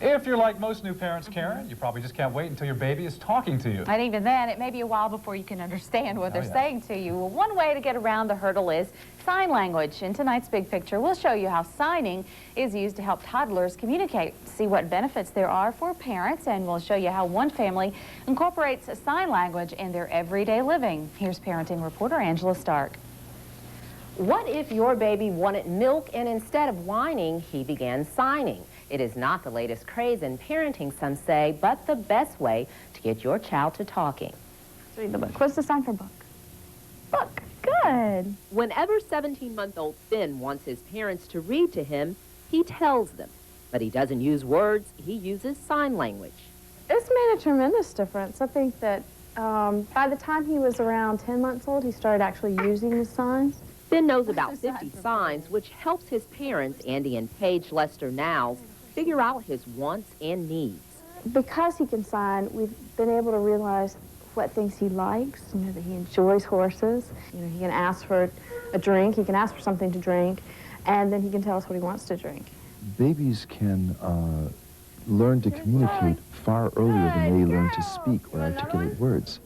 If you're like most new parents, Karen, you probably just can't wait until your baby is talking to you. And even then, it may be a while before you can understand what they're saying to you. Well, one way to get around the hurdle is sign language. In tonight's Big Picture, we'll show you how signing is used to help toddlers communicate, see what benefits there are for parents, and we'll show you how one family incorporates sign language in their everyday living. Here's parenting reporter Angela Stark. What if your baby wanted milk and instead of whining, he began signing? It is not the latest craze in parenting, some say, but the best way to get your child to talking. Let's read the book. What's the sign for book? Book. Good. Whenever 17-month-old Finn wants his parents to read to him, he tells them. But he doesn't use words, he uses sign language. It's made a tremendous difference. I think that by the time he was around 10 months old, he started actually using the signs. Finn knows about 50 signs, which helps his parents, Andy and Paige Lester Niles, figure out his wants and needs. Because he can sign, we've been able to realize what things he likes, you know, that he enjoys horses. You know, he can ask for a drink, he can ask for something to drink, and then he can tell us what he wants to drink. Babies can learn to communicate far earlier than they learn to speak or articulate words.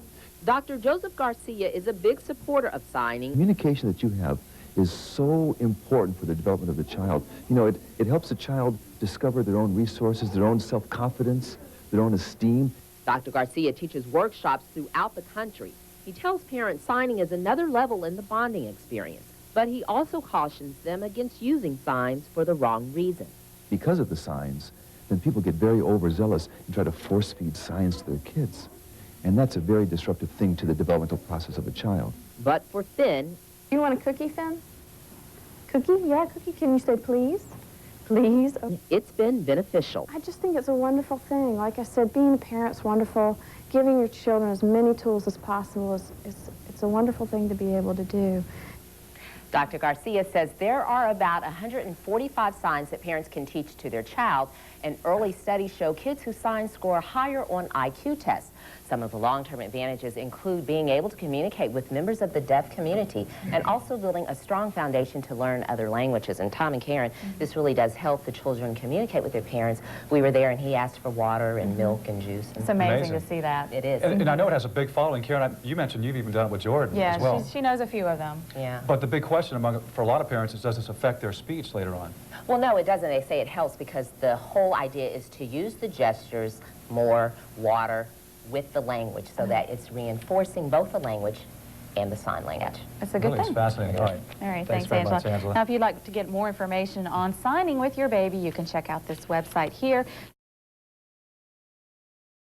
Dr. Joseph Garcia is a big supporter of signing. Communication that you have is so important for the development of the child. You know, it helps the child discover their own resources, their own self-confidence, their own esteem. Dr. Garcia teaches workshops throughout the country. He tells parents signing is another level in the bonding experience, but he also cautions them against using signs for the wrong reason. Because of the signs, then people get very overzealous and try to force-feed signs to their kids. And that's a very disruptive thing to the developmental process of a child. But for Finn... You want a cookie, Finn? Cookie? Yeah, cookie. Can you say please? Please? Oh. It's been beneficial. I just think it's a wonderful thing. Like I said, being a parent's wonderful. Giving your children as many tools as possible it's a wonderful thing to be able to do. Dr. Garcia says there are about 145 signs that parents can teach to their child, and early studies show kids who sign score higher on IQ tests. Some of the long-term advantages include being able to communicate with members of the deaf community and also building a strong foundation to learn other languages. And Tom and Karen, this really does help the children communicate with their parents. We were there and he asked for water and milk and juice. It's amazing to see that. It is. And I know it has a big following. Karen, you mentioned you've even done it with Jordan as well. Yeah, she knows a few of them. Yeah. But the big question for a lot of parents is, does this affect their speech later on? Well, no, it doesn't. They say it helps because the whole idea is to use the gestures, more, water, with the language so that it's reinforcing both the language and the sign language. That's a good thing. It's fascinating. All right. All right, Thanks thanks, very much, Angela. Now, if you'd like to get more information on signing with your baby, you can check out this website here.